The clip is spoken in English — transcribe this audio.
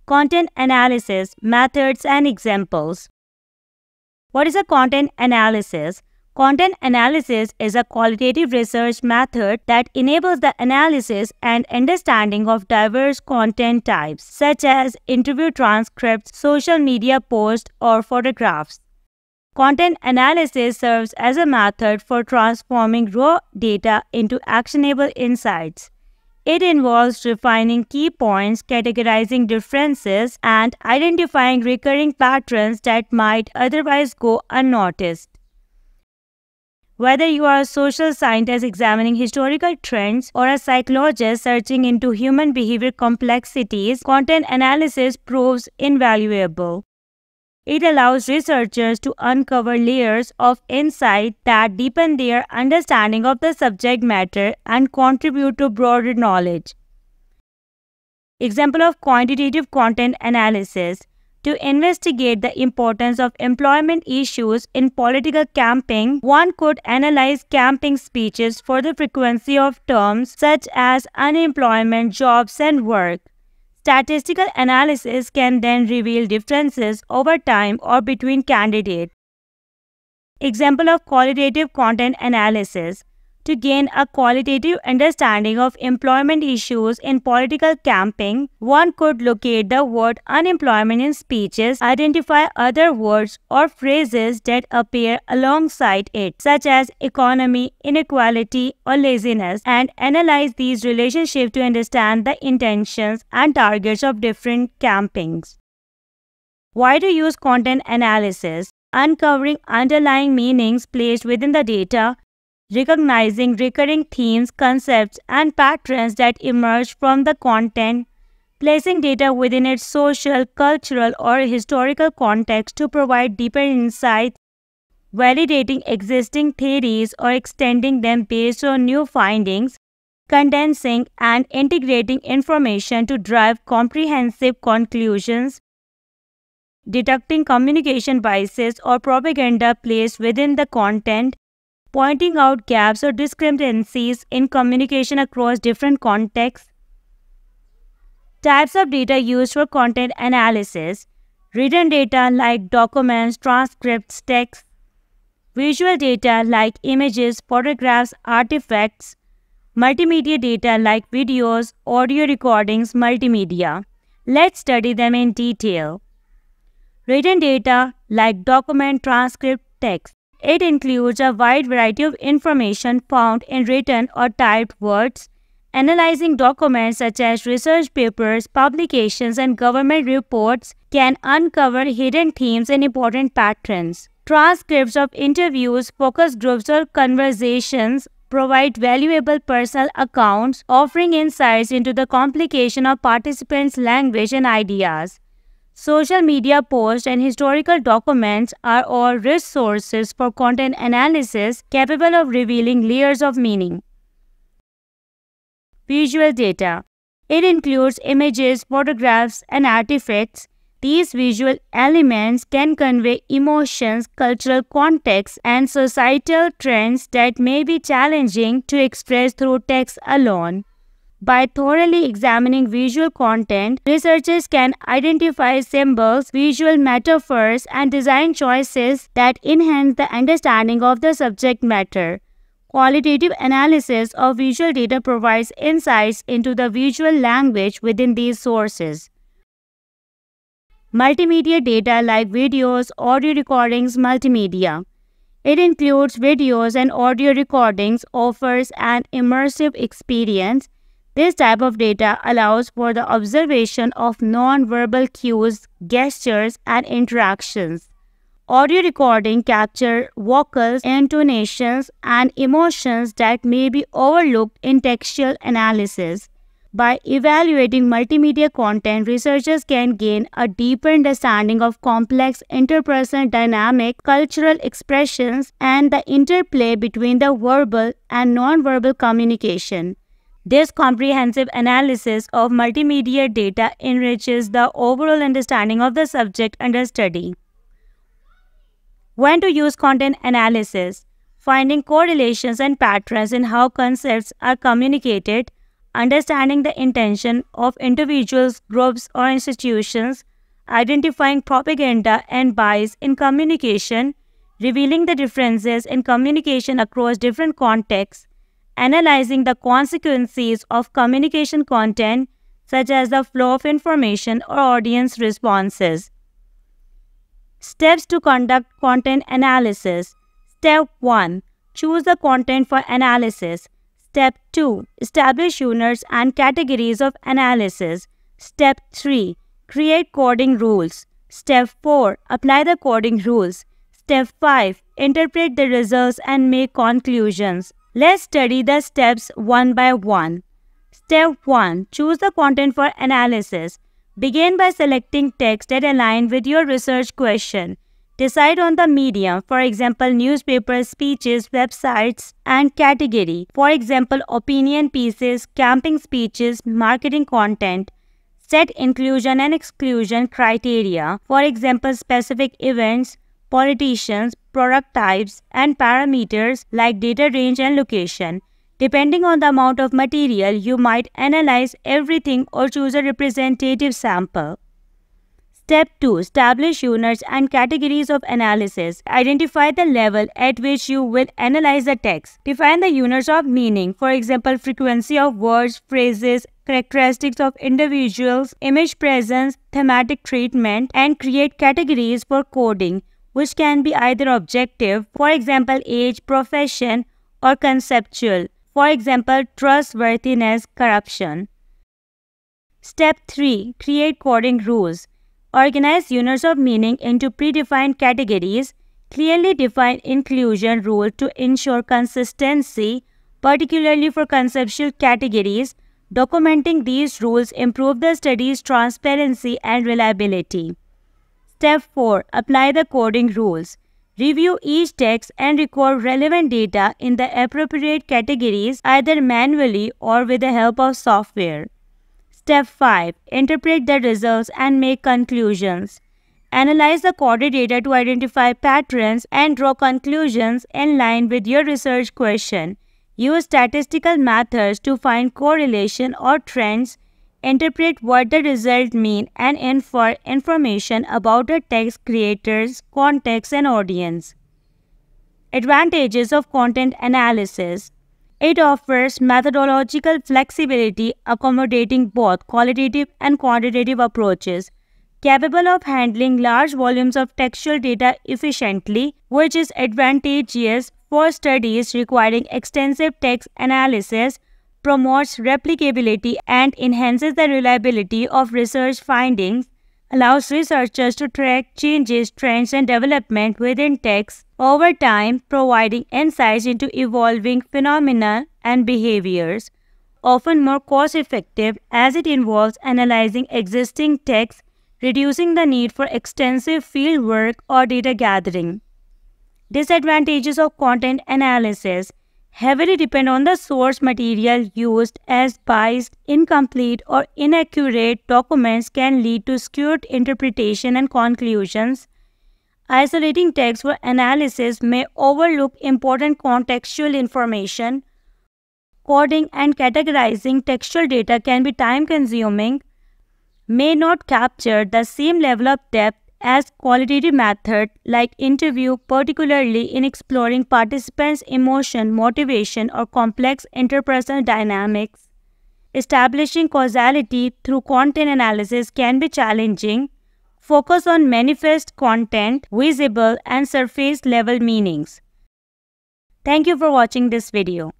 Content analysis, methods and examples. What is a content analysis? Content analysis is a qualitative research method that enables the analysis and understanding of diverse content types, such as interview transcripts, social media posts, or photographs. Content analysis serves as a method for transforming raw data into actionable insights. It involves refining key points, categorizing differences, and identifying recurring patterns that might otherwise go unnoticed. Whether you are a social scientist examining historical trends or a psychologist searching into human behavior complexities, content analysis proves invaluable. It allows researchers to uncover layers of insight that deepen their understanding of the subject matter and contribute to broader knowledge. Example of quantitative content analysis. To investigate the importance of employment issues in political campaign, one could analyze campaign speeches for the frequency of terms such as unemployment, jobs, and work. Statistical analysis can then reveal differences over time or between candidates. Example of qualitative content analysis. To gain a qualitative understanding of employment issues in political campaign, one could locate the word unemployment in speeches, identify other words or phrases that appear alongside it, such as economy, inequality, or laziness, and analyze these relationships to understand the intentions and targets of different campaigns. Why to use content analysis? Uncovering underlying meanings placed within the data, recognizing recurring themes, concepts, and patterns that emerge from the content, placing data within its social, cultural, or historical context to provide deeper insights, validating existing theories or extending them based on new findings, condensing and integrating information to drive comprehensive conclusions, detecting communication biases or propaganda placed within the content, pointing out gaps or discrepancies in communication across different contexts. Types of data used for content analysis. Written data like documents, transcripts, text. Visual data like images, photographs, artifacts. Multimedia data like videos, audio recordings, multimedia. Let's study them in detail. Written data like document, transcript, text. It includes a wide variety of information found in written or typed words. Analyzing documents such as research papers, publications, and government reports can uncover hidden themes and important patterns. Transcripts of interviews, focus groups, or conversations provide valuable personal accounts, offering insights into the complication of participants' language and ideas. Social media posts and historical documents are all rich sources for content analysis capable of revealing layers of meaning. Visual data. It includes images, photographs, and artifacts. These visual elements can convey emotions, cultural context, and societal trends that may be challenging to express through text alone. By thoroughly examining visual content, researchers can identify symbols, visual metaphors, and design choices that enhance the understanding of the subject matter. Qualitative analysis of visual data provides insights into the visual language within these sources. Multimedia data like videos, audio recordings, multimedia. It includes videos and audio recordings, offers an immersive experience. This type of data allows for the observation of non-verbal cues, gestures, and interactions. Audio recording capture vocals, intonations, and emotions that may be overlooked in textual analysis. By evaluating multimedia content, researchers can gain a deeper understanding of complex interpersonal dynamics, cultural expressions, and the interplay between the verbal and non-verbal communication. This comprehensive analysis of multimedia data enriches the overall understanding of the subject under study. When to use content analysis? Finding correlations and patterns in how concepts are communicated, understanding the intention of individuals, groups, or institutions, identifying propaganda and bias in communication, revealing the differences in communication across different contexts, analyzing the consequences of communication content, such as the flow of information or audience responses. Steps to conduct content analysis. Step 1. Choose the content for analysis. Step 2. Establish units and categories of analysis. Step 3. Create coding rules. Step 4. Apply the coding rules. Step 5. Interpret the results and make conclusions. Let's study the steps one by one. Step 1. Choose the content for analysis. Begin by selecting text that align with your research question. Decide on the medium, for example, newspapers, speeches, websites, and category, for example, opinion pieces, campaign speeches, marketing content. Set inclusion and exclusion criteria, for example, specific events, politicians, product types, and parameters like data range and location. Depending on the amount of material, you might analyze everything or choose a representative sample. Step 2. Establish units and categories of analysis. Identify the level at which you will analyze the text. Define the units of meaning, for example, frequency of words, phrases, characteristics of individuals, image presence, thematic treatment, and create categories for coding, which can be either objective, for example, age, profession, or conceptual, for example, trustworthiness, corruption. Step 3. Create coding rules. Organize units of meaning into predefined categories. Clearly define inclusion rule to ensure consistency, particularly for conceptual categories. Documenting these rules improve the study's transparency and reliability. Step 4. Apply the coding rules. Review each text and record relevant data in the appropriate categories either manually or with the help of software. Step 5. Interpret the results and make conclusions. Analyze the coded data to identify patterns and draw conclusions in line with your research question. Use statistical methods to find correlation or trends. Interpret what the results mean and infer information about the text creators, context, and audience. Advantages of content analysis. It offers methodological flexibility, accommodating both qualitative and quantitative approaches, capable of handling large volumes of textual data efficiently, which is advantageous for studies requiring extensive text analysis, promotes replicability and enhances the reliability of research findings, allows researchers to track changes, trends, and development within text over time, providing insights into evolving phenomena and behaviors, often more cost-effective as it involves analyzing existing text, reducing the need for extensive fieldwork or data gathering. Disadvantages of content analysis heavily depend on the source material used, as biased, incomplete, or inaccurate documents can lead to skewed interpretation and conclusions. Isolating text for analysis may overlook important contextual information. Coding and categorizing textual data can be time-consuming, may not capture the same level of depth as qualitative methods like interview, particularly in exploring participants' emotion, motivation, or complex interpersonal dynamics. Establishing causality through content analysis can be challenging. Focus on manifest content, visible and surface-level meanings. Thank you for watching this video.